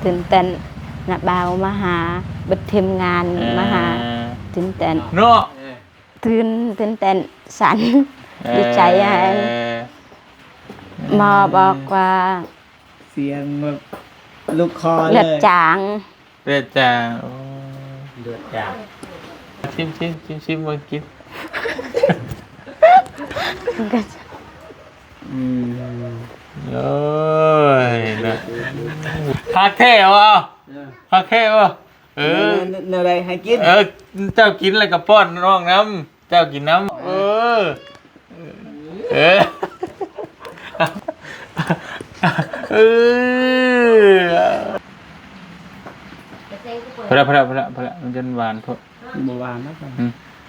ตื่นเต้นนะบ่าวมาหาบัดทีมงานมาหาตื่นเต้นเนาะตื่นเต้นสันดีใจหมอบอกว่าเสียงแบบลูกคอเลย เลือดจาง เลือดจาง เลือดจาง ชิมมากินโอ้ยนะคาเท่วะคาเท่วะอะไรให้กินเจ้ากินอะไรกับป้อนน้องน้ำเจ้ากินน้ำเออพระมันจะหวานพอหวานนะ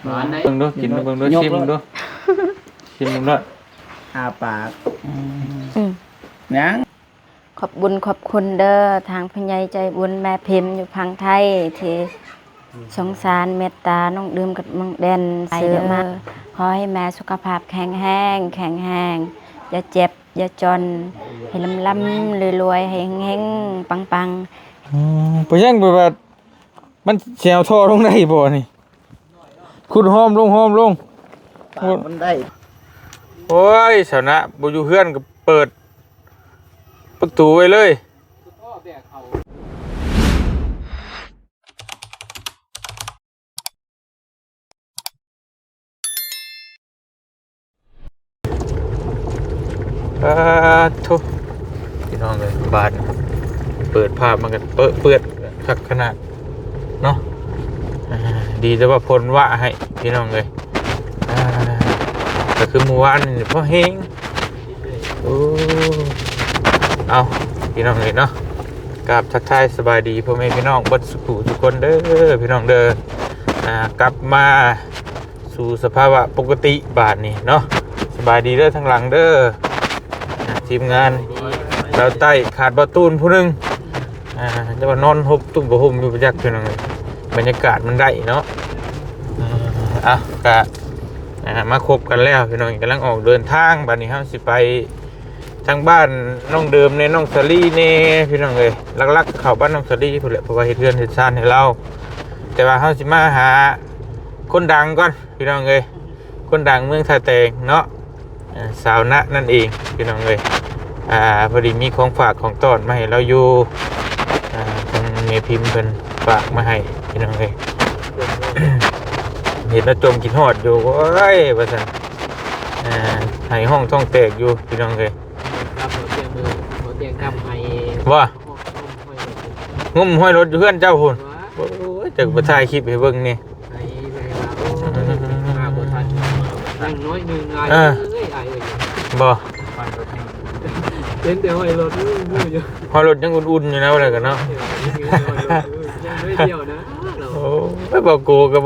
หวานไหนเบิ่งดูกินเบิ่งดูชิมดูชิมดูอาปากยังขอบบุญขอบคุณเด้อทางพญายใจบุญแม่พิมพ์อยู่พังไทยที่สงสารเมตตาน้องดื่มกับน้องเด่นซื้อมาขอให้แม่สุขภาพแข็งแรงอย่าเจ็บอย่าจนให้ลำรวยให้เฮงปังไปยังไปแบบมันแฉวท่อลงได้บ่นี่ขุดห้อมลงมันได้โอ้ยสนะบ่อยู่เฮือนก็เปิดประตูไว้เลยทุกพี่น้องเลยบาดเปิดภาพมันกันเปิดสักขนาดเนาะดีแต่ว่าพลว่าให้พี่น้องเลยแต่คือเมื่อวานนี่พ่อเฮงโอ้เอาพี่น้องเลยเนาะกราบทักทายสบายดีพ่อแม่พี่น้องบัดสุขุทุกคนเด้อพี่น้องเด้อกลับมาสู่สภาวะปกติบาดนี่เนาะสบายดีเด้อทั้งหลังเด้อทีมงานเราใต้ขาดประตูนผู้นึงจะมานอนหบตุ่มประหมอยู่ประจักษ์พี่น้องเลยบรรยากาศมันได้เนาะกะมาคบกันแล้วพี่น้องกำลังออกเดินทางบัดนี้ครับสิไปทางบ้านน้องเดิมในน้องสลีเน่พี่น้องเลยลักๆเข้าบ้านน้องสลีเพื่อเพราะว่าเฮ็ดเรือนเฮ็ดซ่านให้เราแต่ว่าเขาสิมาหาคนดังก่อนพี่น้องเลยคนดังเมืองท่าแตงเนาะสาวณนั่นเองพี่น้องเลยพอดีมีของฝากของต้อนมาให้เราอยู่ทางเมพิมพ์เป็นฝากมาให้พี่น้องเลย เห็นแล้วจมกินหอดอยู่โอ้ยว่าซั่นให้ห้องท้องแตกอยู่พี่น้องเลยครับหัวเตียงครับให้ว่างุ่มห้อยรถเพื่อนเจ้าหุ่นโอ้ยจากประทายคลิปให้เบิ่งนี่มาบ่ทันนั่งน้อยนึงไอ้บ่เป็นแต่ห้อยรถอยู่ห้อยรถยังอุ่นๆอยู่นะอะไรกันเนาะยังไม่เดียวนะโอ้ไม่บอกกูกับ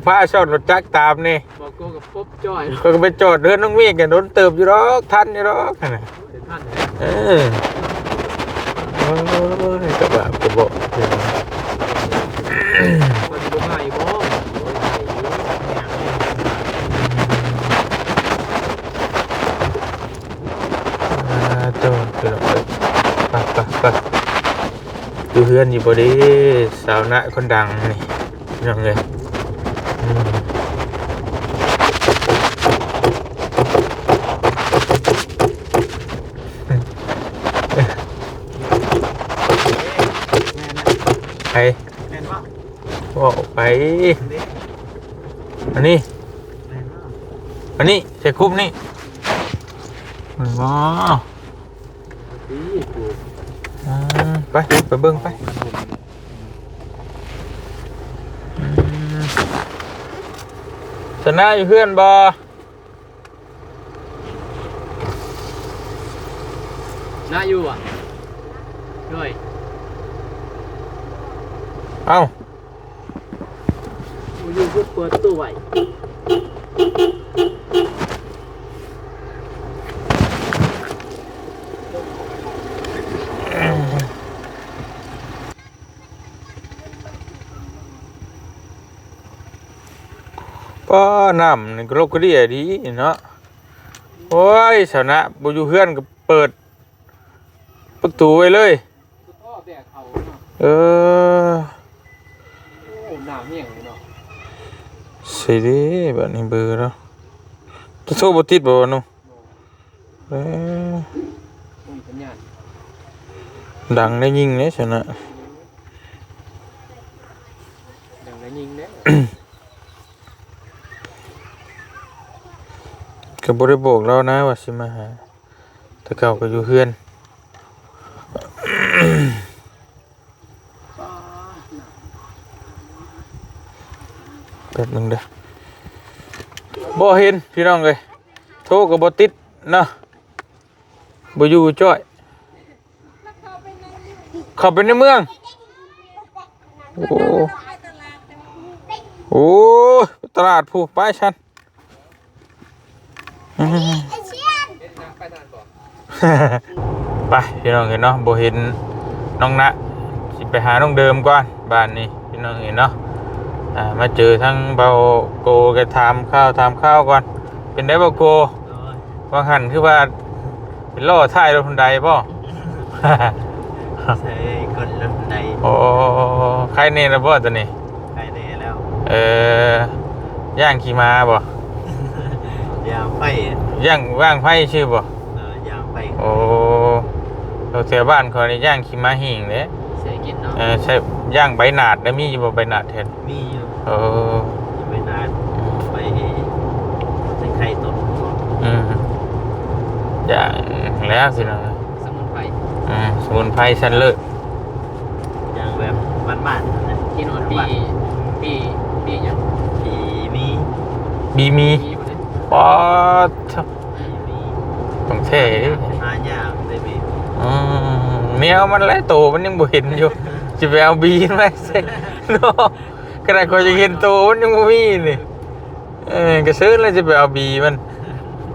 ผ้าชอดรถจักรตามนี่บอกกูกับป๊บจ้อยก็ไปจอดเดินน้องเมียกันโดนเติบอยู่หรอกทันอยู่หรอกนะกระบะมันจะบ่ง่ายบ่ตัวคือไปดูเพื่อนอยู่พอดีสาวนะคนดังนี่ยังไงไปบอกไปอันนี้ใส่คุบนี่ว้าวไปเบิ่งไปชนะอยู่เพื่อนบอน่าอยู่อ่ะด้วยเอ้าอยู่เพื่อเปิดตู้ไว้ก็น้ำนี่ก็โลกก็ดีดีเนาะโอ้ยสาวนะบ่อยู่เพื่อนก็เปิดประตูไว้เลย แบกเขาเนาะ เออ โอ้หนาเหี้ยงเลยเนาะ สิเด้แบบนี้เบอร์แล้วจะโทรบ่ติดบ่วะหนูเอ้อ มีสัญญาณ ดังได้ยิงเด้ชนะ ดังได้ยิงเด้ ก็บ่ได้บอกเรานะว่าสิมาหาแต่เก่าก็อยู่เฮือน แป๊บนึงเด้อบ่เห็นพี่น้องเอ้ยโทรก็บ่ติดเนาะบ่อยู่จ้อยเข้าไปในเมืองโอ้โอ้ตลาดผู้ไปฉัน เฮ็ดนางไปทานบ่ ไปพี่น้องเห็นเนาะบ่เห็นน้องณะสิไปหาน้องเดิมก่อนบ้านนี้พี่น้องเห็นเนาะมาเจอทั้งเบาโกก็ถามข้าวก่อนเป็นได้เบาโกว่าหันคือว่าเป็นล่อท้ายรถฮุนไดบ่ ใช้คนรถใด โอ้ใครเน่นะบ่ตัวนี้ ใครแน่แล้ว ย่างขี่ม้าบ่ ยางไป ย่างว่างไฟชื่อบ่ ยางไป โอ้เราแถวบ้านเขานี่ย่างขี่ม้าหิ่งเด้ เสียกินเนาะ ใช่ย่างใบหนาดได้มีอยู่บ่ใบหนาดแทน มีอยู่ เออ ไปนานไปใช้ไข่ต้น อย่างแล้วสินะ สมุนไพร สมุนไพรชั้นเลิศ ยางแบบบ้านๆนะ กินวันปียัง ปีมี บีมี ปีบ่ได้ ป๊อด ปีมี ต้องเท่ดิ หายากได้บี แมวมันไล่โตมันยังบ่เห็นอยู่ จะไปเอาบีนมาใส่เนาะขนาดก็จะเห็นโตมันยังบ่มีนี่กระซื้อแล้วจะไปเอาบีมัน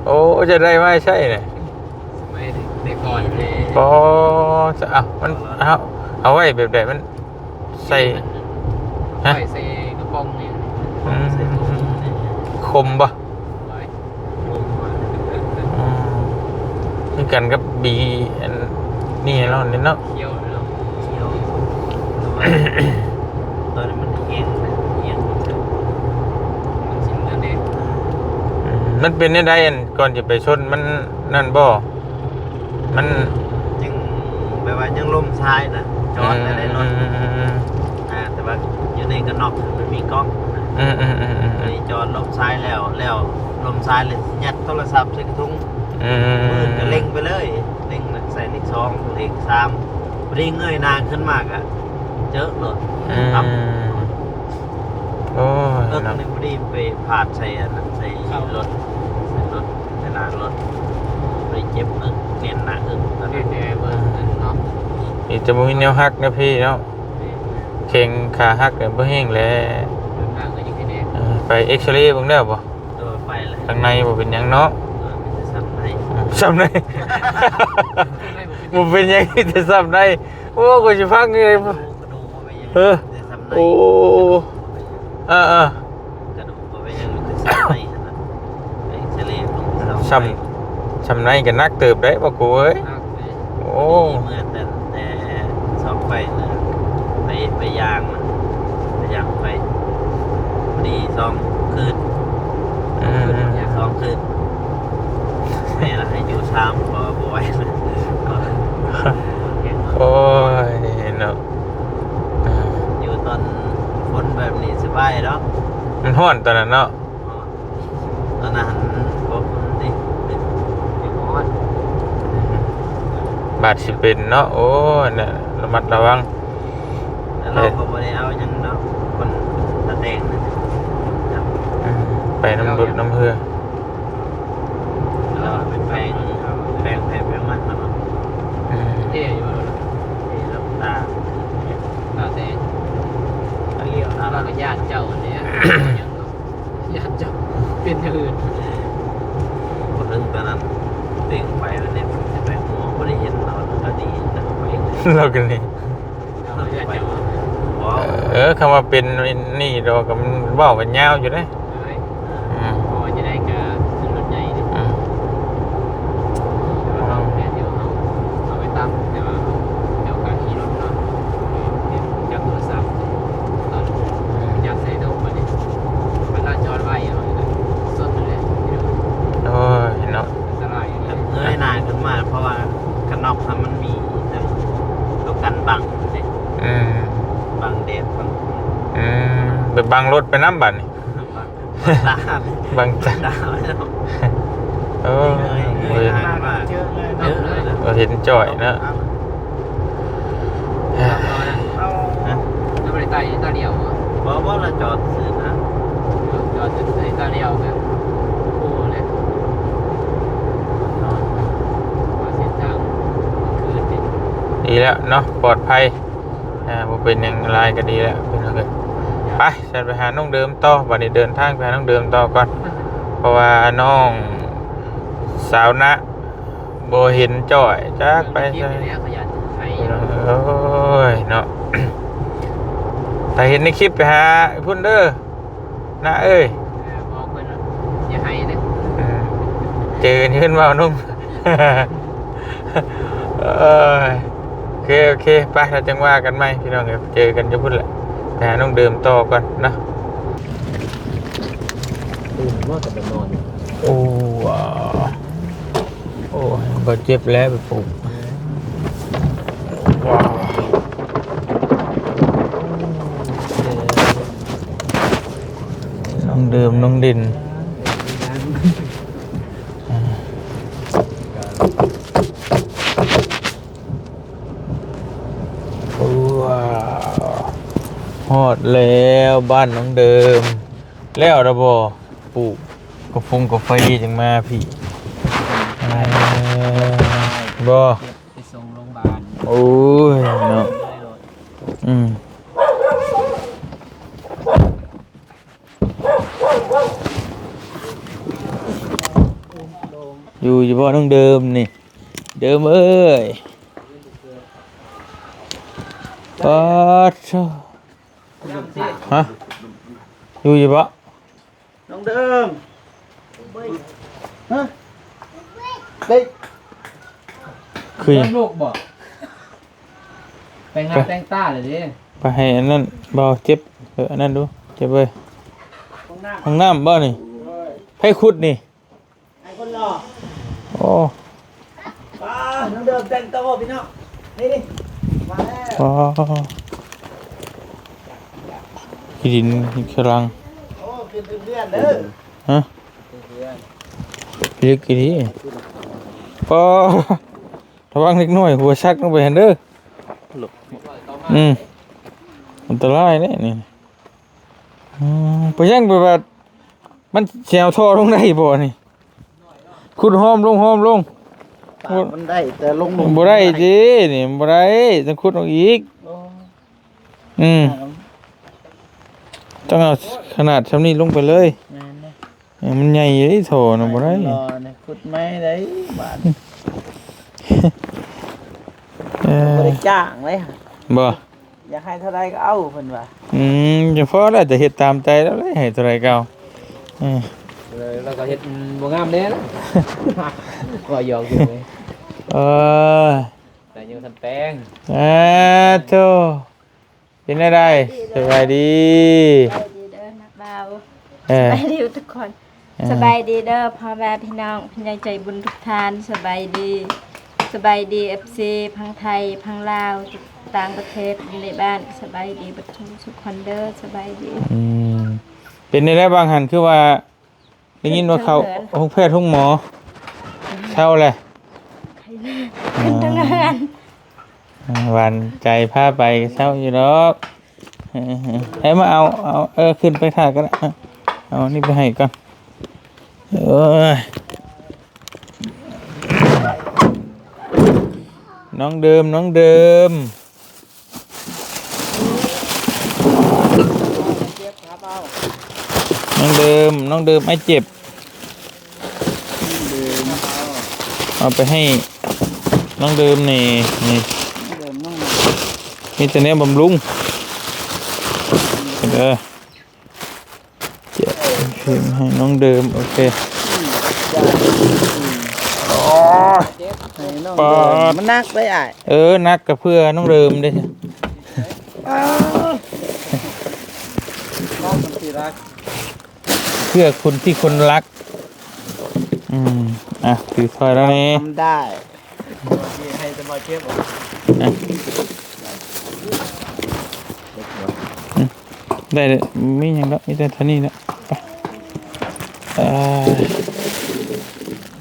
โอ้จะได้ไม่ใช่เนี่ย สมัยเด็กก่อนเลย ป๊อจะมันเอาไว้แบบใดมันใส่ ฮะ ใส่เซกระป๋องเนี่ย ใส่ถุงนี่ คมปะ ไว้ มุมมา นี่กันกับบีอันนี่เราเนี่ยเนาะ เคี้ยวเนาะ เขียวตอนนี้มันเอียงนะเอียง มันชิ้นนั่นเอง มันเป็นได้อันก่อนจะไปชนมันนั่นบ่มัน ยังแบบว่ายังล่มชายนะจอดอะไรรถแต่ว่าอยู่ในกระนอกมันมีกล้องนะ อันนี้จอดลมซ้ายแล้วลมซ้ายเลยยัดโทรศัพท์ใส่กระทุ้งมือก็เล็งไปเลยเล็งใส่เลข2เลข3พอดีเงยหน้าขึ้นมากอ่ะเจอเลยครับ โอ้ย เออในพอดีไปผาดใส่อันนั้นใส่รถในลานรถไปเจ็บเนียนหนาขึ้นตอน เด็ นั้น กๆเบอร์นั้นเนาะ นี่จะบ่มีแนวฮักนะพี่เนาะเข่งขาฮักเนี่ยบ่แห้งแล้ว เดินทางก็อยู่ที่นี่ ไปเอ็กซเรย์เบิ่งได้บ่ โดนไปเลย ข้างในบ่เป็นหยังเนาะ มันจะซ้ำไหน ซ้ำได้ บ่เป็นหยังที่จะซ้ำได้โอ้ก็สิฟังนี่เลย กระดูกก็ไปยัง เออ จะซ้ำไหน โอ้เออก ระดูกก็ไปยังจะซ้ำไหนนะไปเฉลี่ยลงไปซ้ำไหน ซ้ำในก็นักเติบได้บ่กูเอ้ยโอ้ เมื่อแต่สองไปนะไปยางมันไปยางไปพอดี2 คืน2 คืนแม่ละให้อยู่3พอบ่ไหวเลย โอ้ยเนาะ อยู่ตอนฝนแบบนี้สบายเนาะ มันฮ้อนตอนนั้นเนาะ ตอนนั้นฝนดิ บาดสิเป็นเนาะโอ้ยเนี่ยระมัดระวัง แล้วเราก็บ่ได้เอาหยังเนาะคนตะแดงนะ ไปน้ำรถน้ำเฮือ เราไปแปลงแปลงมันเนาะ เท่อยู่ ที่รับตา ตาแดง เขาเรียกอะ เรา ไร ก็ญาติเจ้าเนี่ยญาติเจ้าเป็นอย่างอื่น คนนึงตอนนั้นเต่งไปแล้วเนี่ยจะไปหัวบ่ได้เห็นเราก็ดีแต่ก็ไป เรากันนี่ เราญาติเจ้า ว้าว คำว่าเป็นนี่เราก็มันเว้ากันยาวอยู่เด้ เลย อืม พอจะได้กับขึ้นรถใหญ่เนี่ย อืม แต่ว่าเราแค่เดียวเอาไปตั้งแต่ว่าเดี๋ยวการขี่รถเนาะ บังรถไปน้ำบัดนี่ ตา บังตา ตาไม่ต้อง โอ้ย เยอะมากเยอะเลย เราเห็นจ่อยนะ แล้วไปไต่ตาเดียวอ่ะ เพราะว่าเราจอดซื้อนะ จอดจุดไต่ตาเดียวแบบโอ้เลยว่าเส้นทางคืนเป็น ดีแล้วเนาะปลอดภัยบ่เป็นอย่างไรก็ดีแล้วเป็นโอเคไปฉันไปหาน้องเดิมต่อวันนี้เดินทางไปหาน้องเดิมต่อก่อนเพราะว่าน้องสาวนะบ่เห็นจ่อยจักไป ใช่ ใช่ แล้วขยันใช้ โอ้ยเนาะ แต่เห็นในคลิปไปหาพุ่นเด้อนะเอ้ย บอกเพื่อนอย่าให้เลย เจอกันขึ้นมานุ่ม เอ้ยโอเคโอเคไปเราจังว่ากันไหมพี่น้องเจอกันจะพุ่นแหละไปหาน้องเดิมต่อก่อนนะ ตื่นว่าจะไปนอน โอ้ว้าวโอ้ยบาดเจ็บแล้วไปปลุกว้าวน้องเดิมน้องดินว้าวฮอดแล้วบ้านน้องเดิมแล้วระบปลูกกาแฟกาแฟจังมาพี่บ่ ไปส่งโรงพยาบาล โอ้ยเนาะอยู่บ่น้องเดิมนี่เดิมเอ้ยปัดฮะอยู่บ่ น้องเดิมฮะเด็ก คือ ลูกบอกไปงานแต่งตาเลยดิ ไปให้อันนั้นบ่เจ็บอันนั้นดูเจ็บเว้ยห้องน้ำบ่นี่ไผขุดนี่ ไอ้คนหล่อ โอ้ ป้าน้องเดิมแต่งตัวพี่น้องนี่ดิมาแล้ว อ๋อขี้ดินกำลัง โอ้เป็นเพื่อนเด้อ ฮะพี่ลึกกี่ทีปอระวังเล็กน้อยหัวชักลงไปเห็นเด้ออันตรายเนี่ยนี่ไปยังไปแบบมันแฉวท่อลงได้บ่นี่ขุดห้อมลง ปากมันได้แต่ลง บ่ได้จินี่บ่ได้ต้องขุดออกอีกต้องเอาขนาดชำนี้ลงไปเลยมันใหญ่อยู่ที่โถนะบ่ได้ รอเนี่ยขุดไม้ได้บาทบ่ได้จ้างเลย บ่ อยากให้เท่าไรก็เอาเพิ่นว่า จะพอแล้วแต่เฮ็ดตามใจแล้วเลยให้เท่าไหร่เก่า แล้วก็เฮ็ดบ่งามแน่นะก็หยอกอยู่เลย เออ แต่ยังทันแป้ง โธ่เป็นอะไรสบายดี สบายดีเด้อนักบ่าว เอ ส อบ ายดีทุกคนสบายดีเด้อพ่อแม่พี่น้องพี่ใหญ่ใจบุญทุกท่านสบายดีFC พังไทยพังลาวต่างประเทศในบ้านสบายดีบัดทุกคนเด้อสบายดี เป็นได้บางหันคือว่าได้ยินว่าเขาห้องแพทย์ห้องหมอเช่าแหละ ขึ้นทั้งงาน หวันใจพาไปเช่าอยู่ดอกให้มาเอาขึ้นไปถ่ายก็ได้เอานี่ไปให้ก่อนน้องเดิมน้องเดิมไอ้เจ็บเอาไปให้น้องเดิมนี่มีแต่เนี้ยบำรุงเจ็บให้น้องเดิมโอเคปอด มันนักได้อ่ะ นักกับเพื่อน้องเดิมด้วย น้องมันสิรัก เพื่อคนที่คนรักถือซอยแล้วนี่ ทำได้ให้สบายเก็บ ได้เลยมีหยังแล้วมีแต่เท่านี้แหละไป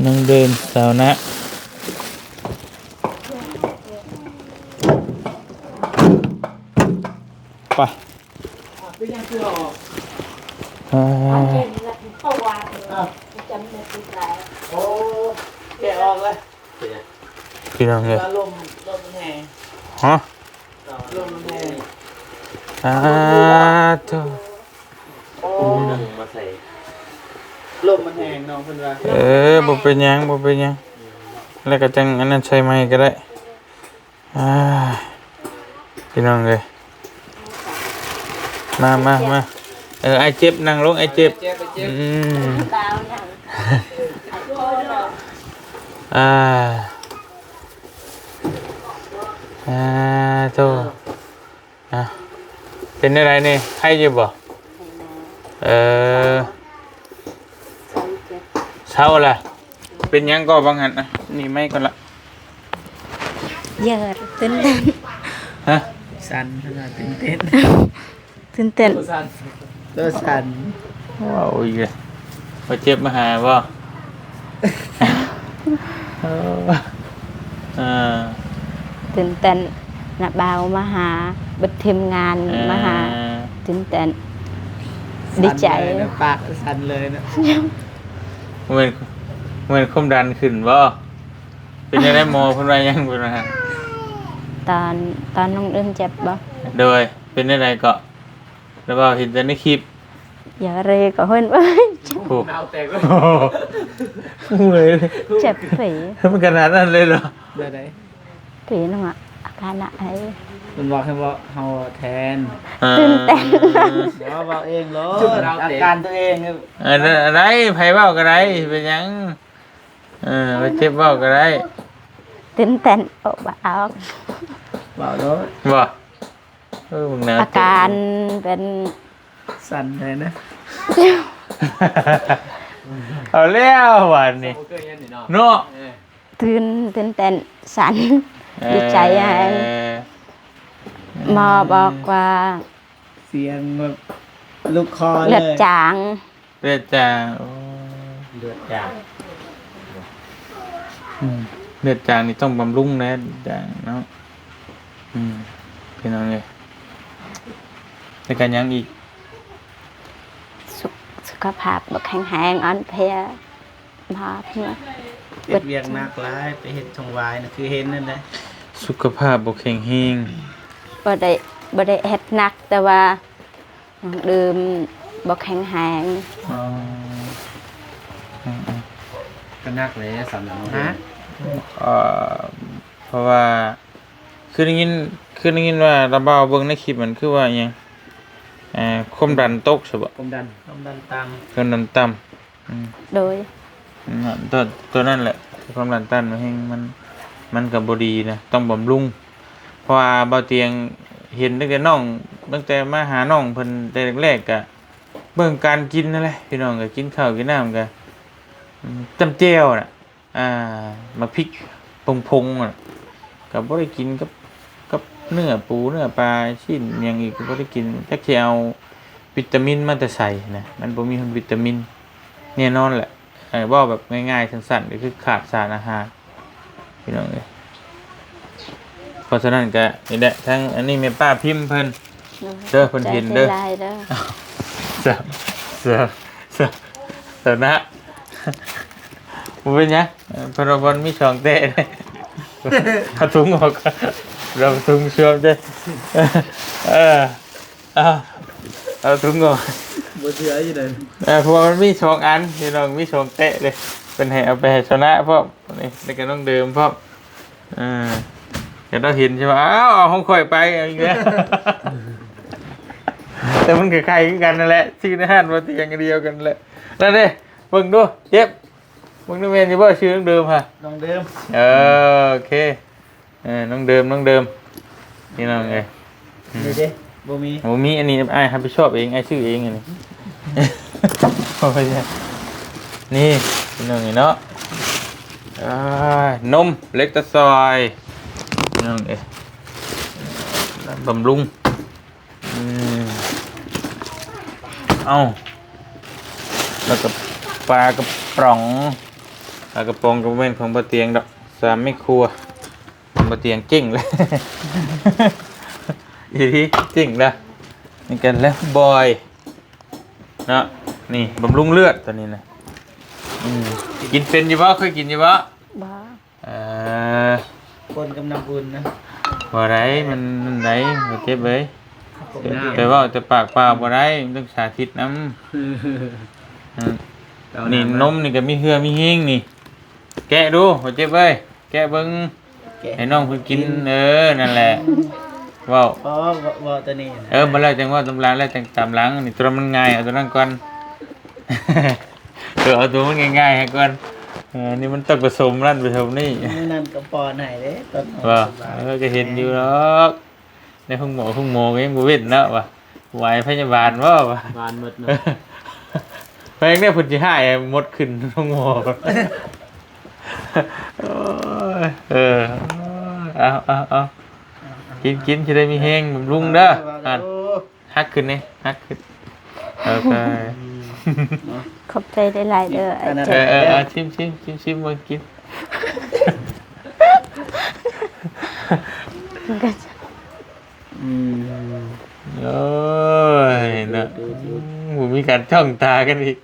นั่งเดินสาวนะไปโอ้แกะออกเลย พี่น้องเลย ลมแห้ง ฮะ ลมแห้ง เถอะ โอ้มาใส่ลมมันแห้งน้องเพิ่นว่า บ่เป็นหยังบ่เป็นหยังแล้วก็จังอันนั้นใช้ไม้ก็ได้พี่น้องเลยมาไอ้เจ็บนั่งลงไอ้เจ็บโธ่เป็นอะไรนี่ไข้อยู่บ่เช้าล่ะเป็นหยังก็บางหันนี่ไม่ก่อนละ เยอะตื่นเต้น ฮะ สั่นขนาดตื่นเต้น ตื่นเต้น ตัวสั่น ว้าวอีกเลยมาเจ็บมาหาบ่ตื่นเต้นนะบ่าวมาหาบัดทีมงานมาหาตื่นเต้นดีใจ ปากสั่นเลยนะ เหมือนความดันขึ้นบ่เป็นยังไงหมอเพิ่นว่ายังเพิ่นว่า ตอนน้องเริ่มเจ็บบ่ โดยเป็นอะไรก็แล้วก็เห็นแต่ในคลิป อย่าเรก็เพิ่นว่า โอ้ หนาวแตกเลย เมื่อยเลย เจ็บฝี มันขนาดนั้นเลยเหรอ ได้ไหน ฝีนั่นอ่ะอาการอะไอ้ มันบอกให้ว่าเฮาแทน ตื่นเต้น เดี๋ยวบอกเองเหรออาการตัวเอง อะไรไผเว้าก็ได้เป็นหยังไปเจ็บเว้าก็ได้ ตื่นเต้นออกบ่าว บอกรถ บ่มึงน่า อาการเป็น สั่นเลยนะ เอาแล้ววันนี้เนาะ ตื่นเต้นสั่นดีใจหมอบอกว่า เสียงแบบลูกคอเลย เลือดจาง เลือดจางโอ้ เลือดจาง เลือดจางนี่ต้องบำรุงนะเลือดจางเนาะพี่น้องเลยในการยังอีก สุขภาพบ่แข็งแรงอ่อนเพลียมาเพื่อ เฮ็ดเวียกหนักหลายไปเฮ็ดช่องวายนะคือเห็นนั่นแหละ สุขภาพบ่แข็งแรง บ่ได้เฮ็ดหนักแต่ว่าน้องดื่มบ่แข็งแรง ก็หนักเลยสำหรับน้องฮะ เพราะว่าคือได้ยินว่าระเบ้าเบิ่งในคลิปมันคือว่าหยังความดันตกใช่บ่ ความดันต่ำ ความดันต่ำ โดย ตัวนั่นแหละความดันต้านมันก็บ่ดีนะต้องบำรุงเพราะว่าเบาเตียงเห็นตั้งแต่มาหาน้องเพิ่นแต่แรกๆก็เบิ่งการกินนั่นแหละพี่น้องก็กินข้าวกินน้ำก็จำแจ่วน่ะมาพริกพงๆน่ะก็บ่ได้กินกับเนื้อปูเนื้อปลาชิ้นหยังอีกก็บ่ได้กินจักสิเอาวิตามินมาแต่ใส่นะมันบ่มีวิตามินแน่นอนแหละว่าแบบง่ายๆสั้นๆก็คือขาดสารอาหารพี่น้องเอ้ยเพราะฉะนั้นก็นี่แหละทั้งอันนี้แม่ป้าพิมพ์เพิ่นเด้อเพิ่นเห็นเด้อ ใจลายเด้อ เสือนะบ่เป็นหยังเพราะว่ามีช่องเตะเลยเอาถุงออกเราถุงเชื่อมเด้เอาถุงออก บ่เชื่ออยู่เลย เพราะว่ามันมีช่องอันพี่น้องมีช่องเตะเลยเป็นให้เอาไปให้ชนะพร้อมนี่ในการต้องเดิมพร้อมเดี๋ยวเราเห็นใช่ไหมเอาห้องข่อยไปอีกแล้ว แต่มันคือใครกันนั่นแหละชื่อในห้างว่าเตียงเดียวกันแหละนั่นเด้เบิ่งดูเจ็บเบิ่งดูเมนอยู่บ่ชื่อน้องเดิมฮะ น้องเดิม โอเคน้องเดิมนี่น้องไง นี่เด้บ่มี โอ้มีอันนี้ไอ้ครับไปชอบเองไอ้ชื่อเองอันนี้ โอ้ยนี่พี่น้องนี่เนาะนมเล็กตะซอยนี่น้องเอ้บำรุง เอ้าแล้วก็ปลากระป๋องปลากระป๋องก็เป็นของบ่เตียงดอกสามไม่ครัวบ่เตียงเก่งเลย อีที่เก่งละนี่กันแล้วบอยเนาะนี่บำรุงเลือดตัวนี้นะกินเป็นอยู่บ่เคยกินอยู่บ่ บ่ คนกำลังบุญนะ บ่ได้มันไหนบ่เจ็บเว้ยแต่ว่าแต่ปากเปล่าบ่ได้มันต้องสาธิตน้ำนี่นมนี่ก็มีเหือมีหิ้งนี่ แกะดูบ่เจ็บเว้ยแกะเบิ่งให้น้องเพิ่นกินนั่นแหละว้าว อ๋อบ่ตัวนี้นะ มาแล้วจังว่าตำราแล้วจังตามหลังนี่ตัวมันง่ายเอาตัวนั้นก่อน เอาตัวมันง่ายๆให้ก่อนนี่มันต้องผสมนั่นผสมนี่ นั่นก็ปอนให้เด้ต้น ว่าก็เห็นอยู่หรอกในห้องหมอก็ยังบ่เว้นแล้วว่ะไหวพยาบาลว่าว่ะ บานหมดเนาะ เพลงเนี่ยเพิ่นสิให้หมดขึ้นห้องหมอโอ้ยเอากินสิได้มีแฮงบำรุงเด้อฮักขึ้นนี่ฮักขึ้นโอเค ขอบใจหลายๆเด้อไอ้เจ็บ ชิมมากิน ก็จะ โอ้ยนะผมมีการช่องตากันอีก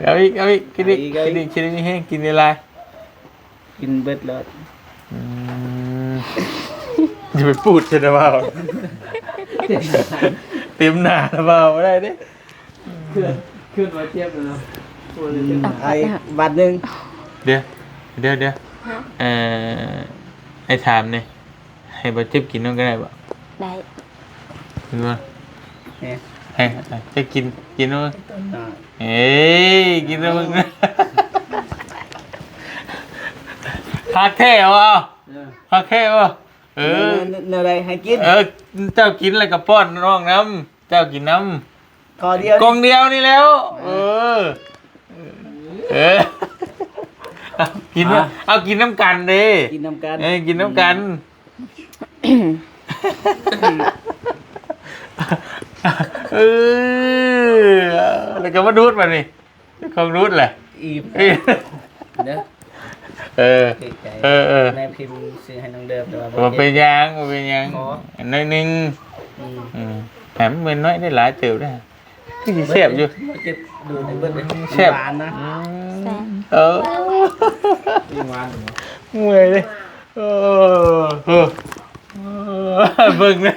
เอาอีกกินอีกกินนี่ให้กินอะไร กินเบิดแล้ว อย่าไปพูดใช่ไหมว่าเต็มหน้าหรือเปล่าไม่ได้ดิ ขึ้นมาเทียบเลยเนาะ ไอ้บาทนึง เดี๋ยวไอ้ถามเนี่ยให้บะจิ๊บกินน้องก็ได้บ่ ได้ คือว่า เนี่ย ให้จะกินน้องเอ้ยกินแล้วมึงฮักแท้วะฮักแท้วะอะไรให้กิน เจ้ากินอะไรกับป้อนน้องน้ำเจ้ากินน้ำ กอเดียว กองเดียวนี่แล้วกินเอากินน้ำกันดิ กินน้ำกัน กินน้ำกันแล้วก็มาดูดมานี่ของดูดแหละ อิ่มเด้อแม่พิมพ์ซื้อให้น้องเดิมแต่ว่า มันเป็นยังน้อยนึงแถมเป็นน้อยได้หลายเติบได้ที่เสียบอยู่ เจ็บดูในเบิ้ล เสียบ หวานนะ หวาน เมื่อยเลยเบิ่งนะ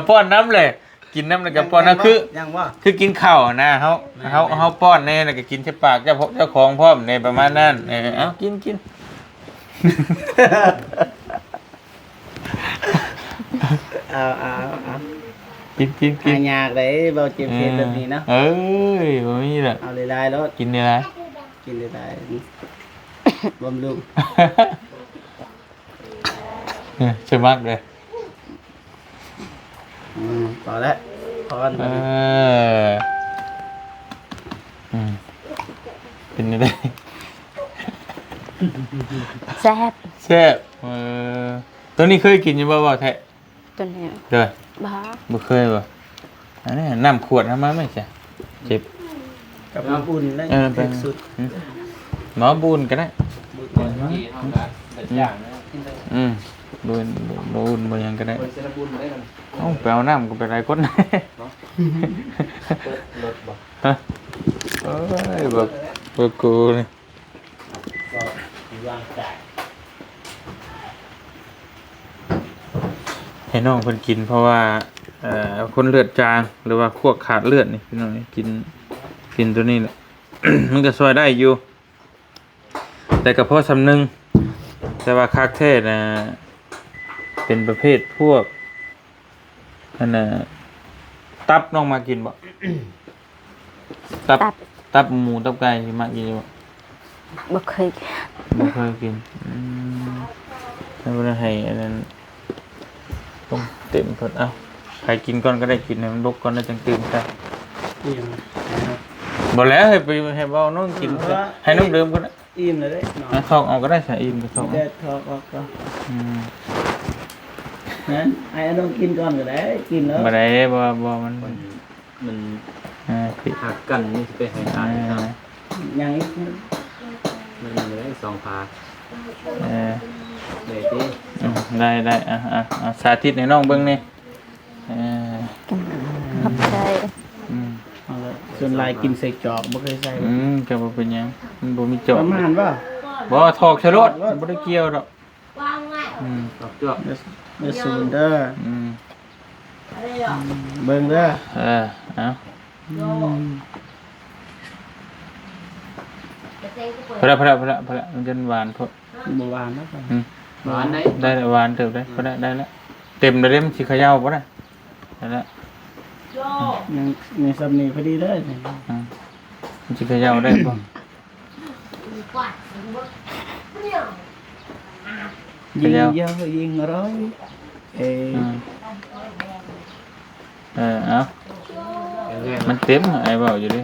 ป้อนน้ำเลยกินน้ำแล้วก็ป้อนนะคือกินข้าวนะเขาป้อนเนี่ยแล้วก็กินใช่ปากเจ้าของพร้อมในประมาณนั้นเอากินกินยากเลยเบาเจ็บเจ็บแบบนี้เนาะแบบนี้แหละเอาเลยได้แล้ว กินได้ไรกินได้บำรุง เชื่อมากเลยพอแล้วพอเป็นยังไง แซ่บ ตัวนี้เคยกินยังบ่แท้ ตัวนี้ เด้อ บ่ เคยบ่อันนี้น้ำขวดทำมาไม่ใช่เจ็บ กับน้ำอุ่นได้เป็นสุด หมอบุญก็ได้บุญบ่ยังก็ได้ไปเอาน้ำก็ไปไรก้นแบบกูนี่ให้น้องเพิ่นกินเพราะว่าคนเลือดจางหรือว่าพวกขาดเลือดนี่พี่น้องกินตัวนี้แหละ มันก็ช่วยได้อยู่แต่กระเพาะสำนึงแต่ว่าคาเทศนะเป็นประเภทพวกอันน่ะตับน้องมากินบ่ ตับหมูตับไก่มากินบ่ บ่เคย กินแล้วบ่ได้ให้อันนั้นต้องเต็มเพิ่นเอ้าใครกินก่อนก็ได้กินให้มันลกก่อนแล้วจังตื่นซะบ่แล้วให้เว้าน้องกินให้น้องเดิมก็ได้ อิ่มเลยได้ ทอกเอาก็ได้ใส่อิ่มก็ทอก ได้ทอกก็ นะไอ้ต้องกินก่อนก็ได้กินแล้ว บ่ได้บ่มัน มัน ผิด หักกันนี่สิไปให้ทานครับ ยังอีก มันมีได้2พา เออ เลยติ ได้สาธิตให้น้องเบิ่งนี่เออ ขอบใจ อืม เอาละส่วนลายกินใส่จอกบ่เคยใส่ ก็บ่เป็นหยังมันบ่มีจอบ ประมาณว่า บ่ถอกชะรดบ่ได้เกี่ยวดอกจอกจอกเด้อศูนย์เด้อ อืม เบิ่งเด้อ เอาพอละมันจะหวานพอ บ่หวานนะ หวานได้หวานเติบได้พอได้แล้วเต็มเลยมันสิเขย่าบ่ได้ได้แล้ว ยังมีสำนีพอดีเด้อ มันสิเขย่าได้บ่ ยิงเยอะยิงร้อยเอามันเต็มไอ้เว้าอยู่ดิ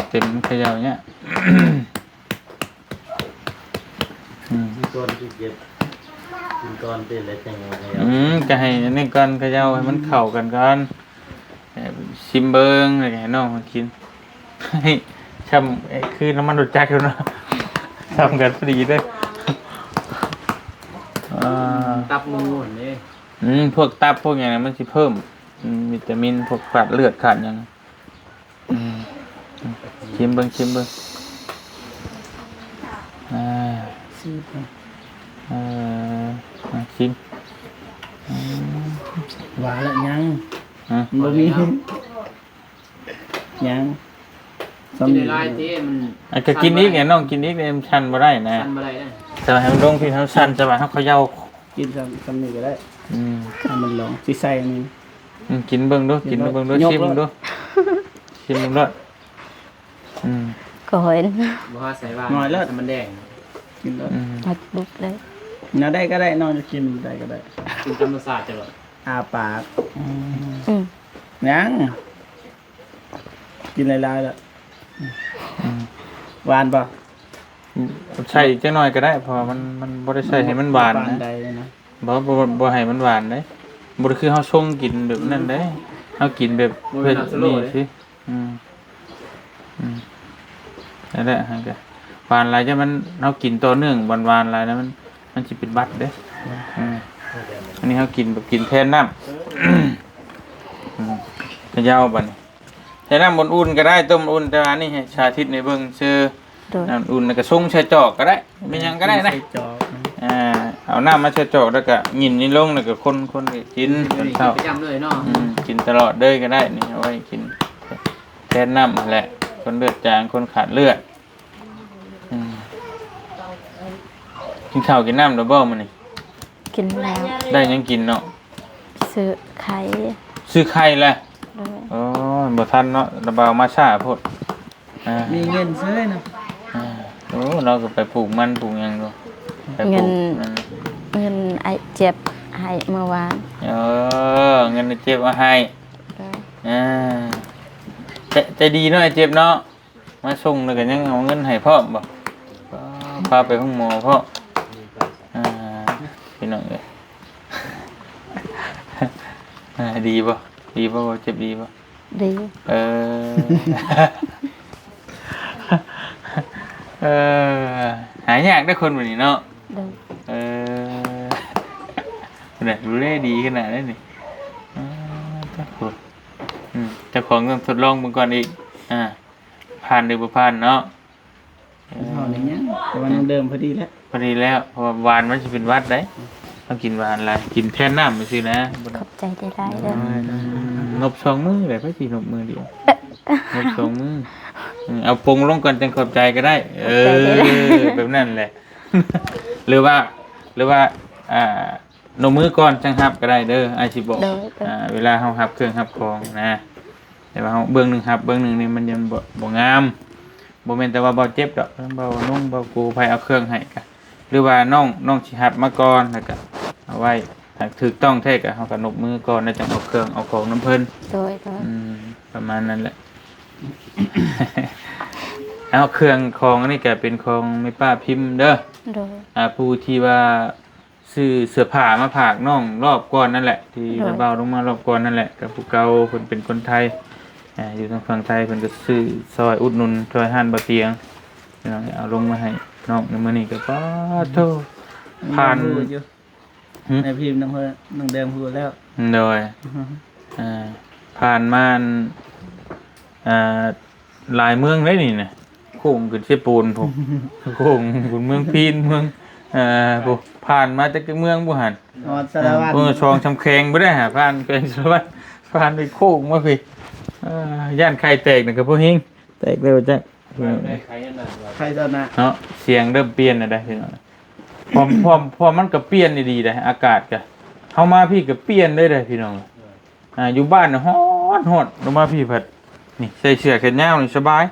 เต็มเขย่าเนี่ย ก้อนที่เก็บกินก้อนเป็นอะไรจังหวะ ก็ให้อันนี้ก่อนเขย่าให้มันเข้ากันก่อนชิมเบิ่งแล้วก็ให้น้องมันกินให้ช่ำคือน้ำมันรสจักอยู่เนาะทำกันพอดีเด้อตับหมูนี่พวกตับพวกอย่างนั้นมันสิเพิ่มวิตามินพวกขาดเลือดขาดอย่างชิมเบิ่งชิมหวานละยังบ่มียังกินได้ที่มันก็กินอีกไงน้องกินอีกเนี่ยมันชันบ่ได้นะชันบ่ได้นะแต่ให้มันลงพี่เฮาชันจะว่าเฮาเขย่ากินซ้ำนี่ก็ได้ให้มันลองสิใส่อันนี้กินเบิ่งดูกินเบิ่งดูชิมดูชิมดูก็เห็นบ่ว่าใส่ว่าน้อยแล้วมันแดงกินแล้วหัดบุกเลยน่าได้ก็ได้น้องจะกินได้ก็ได้กินธรรมชาติจ้ะอาปากยังกินหลายๆแล้วหวานป่ะใส่จังหน่อยก็ได้เพราะมันบ่ได้ใส่ให้มันหวานนะบ่ให้มันหวานเด้บ่ได้คือเฮาชงกินแบบนั้นเด้เฮากินแบบเผ็ดนี่สินั่นแหละฮะก็หวานหลายจะมันเฮากินต่อเนื่องหวานๆหลายนะมันสิเป็นบัดเด้อันนี้เฮากินแบบกินแทนน้ำจะยาวบัดนี้ใช้น้ำอุ่นๆก็ได้ต้มอุ่นแต่อันนี้ให้ชาทิศในเบิ่งชื่อน้ำอุ่นแล้วก็ชงใส่จอกก็ได้เป็นหยังก็ได้นะเอาน้ำมาใส่จอกแล้วก็หยินนี่ลงแล้วก็คนกินเช้ากินตลอดเลยก็ได้นี่เอาไว้กินแทนน้ำแหละคนเลือดจางคนขาดเลือดกินข้าวกินน้ำดับเบิ้ลมันนี่กินแล้วได้ยังกินเนาะซื้อไข่แหละอ๋อบ่ทันเนาะระบามาช้าโพดมีเงินซื้อนะโอ้เราก็ไปปลูกมันปลูกหยังดูเงินไอเจ็บให้เมื่อวานเงินเจ็บเอาให้ใจดีเนาะไอเจ็บเนาะมาส่งแล้วก็ยังเอาเงินให้พ่อบ่พาไปห้องหมอพ่อพี่น้องเอ้ยดีป่ะเจ็บดีป่ะดีหายากได้คนแบบนี้เนาะเนี่ยดูได้ดีขนาดนั้นนี่เจ้าของต้องทดลองมึงก่อนอีกผ่านหรือบ่ผ่านเนาะอะไรเงี้ยแต่วันเดิมพอดีแล้วเพราะวานมันจะเป็นวัดได้ต้องกินวานอะไรกินแทนน้ำไปสินะขอบใจได้เลยงบ2 มื้อเลยก็สินบมือเดียวงบ2 มื้อเอาปรุงลงก่อนจังขอบใจก็ได้แบบนั้นแหละหรือว่านมือก่อนจังหับก็ได้เด้อไอชิบอกเวลาเฮาหับเครื่องหับของนะแต่ว่าเฮาเบื้องหนึ่งหับเบื้องหนึ่งนี่มันยังบ่งามบ่แม่นแต่ว่าบ่เจ็บดอกบ่นุ่งบ่กูไผเอาเครื่องให้กะหรือว่าน้องสิหับมาก่อนแล้วก็เอาไว้ถ้าถูกต้องแท้ก็เฮาก็นบมือก่อนแล้วจังเอาเครื่องเอาของน้ำเพิ่นประมาณนั้นแหละเอาเครื่องของนี่ก็เป็นของแม่ป้าพิมพ์เด้อผู้ที่ว่า ซื้อเสื้อผ้ามาฝากน้องรอบก่อนนั่นแหละที่ระเบาลงมารอบก่อนนั่นแหละกับผู้เก่าเพิ่นเป็นคนไทยอยู่ทางฝั่งไทยเพิ่นก็ซื้อซอยอุดหนุนซอยห้านบ่เตียงพี่น้องเอาลงมาให้น้องในมื้อนี้ก็ป้าโธ่ผ่าน ในพิมพ์น้องเพิ่นน้องแดงพูดแล้ว โดยผ่านมาหลายเมืองเลยนี่นะโค้งขึ้นเชปูนผมโค้งขึ้นเมืองพีนเมืองผมผ่านมาจากเมืองบุหัน นอนสารวัตร เมืองชองชำแขงไม่ได้หาผ่านเป็นสารวัตรผ่านไปโค้งมาพี่ย่านไข่แตกนะกับพวกหิงแตกเร็วจ้ะ ใครตอนน่ะ เนาะเสียงเริ่มเปลี่ยนนะได้พี่น้องพอมันก็เปลี่ยนดีๆเลยอากาศก็เข้ามาพี่ก็เปลี่ยนได้เลยพี่น้องอยู่บ้านน่ะฮ้อนลงมาพี่ผัดนี่ใส่เสื้อแขนยาวนี่สบาย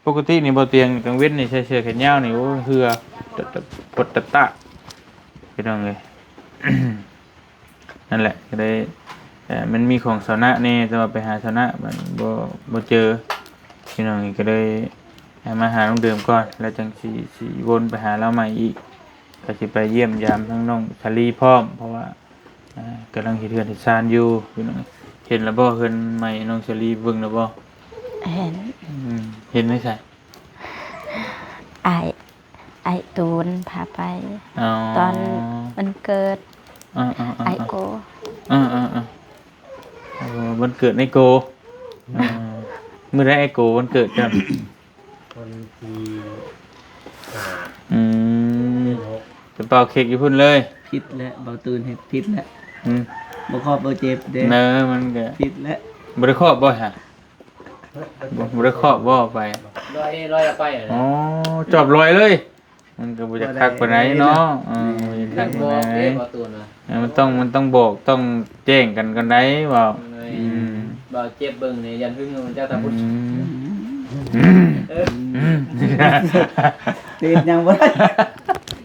ปกตินี่บ่เตียงกลางเว้นนี่ใส่เสื้อแขนยาวนี่โอ้เหือปดตะพี่น้องเลย นั่นแหละก็ได้มันมีของสานะนี่แต่ว่าไปหาสานะมันบ่เจอพี่น้องนี่ก็ได้มาหาน้องเดิมก่อนแล้วจังสิวนไปหาเราใหม่อีกก็สิไปเยี่ยมยามทั้งน้องชาลีพร้อมเพราะว่ากำลังเฮ็ดเรือนเฮ็ดซานอยู่พี่น้องเห็นแล้วบ่เฮือนใหม่น้องชาลีเบิ่งแล้วบ่ เห็น เห็นไหมใช่ ไอตูนพาไป ตอนมันเกิดไอโก วันเกิดในโกเมื่อไรไอโกวันเกิดกัน คนที่จะเป่าเค้กอยู่พุ่นเลย ผิดแล้วเบาตื่นเฮ็ดผิดแล้ว อืม บ่ครอบบ่เจ็บเด้ เนอมันก็ ผิดแล้ว บริครอบบ่ฮะบริครอบบ่ไป ลอยไป อ๋อจอบลอยเลย มันก็บ่จะคักปานไหนเนาะบ่จะคักปานไหนมันต้องบอกต้องแจ้งกันกันได้ว่า บ่เจ็บเบิ่งนี่ยันพึ่งมันเจ้าตาพุทธติดยังบ่ได้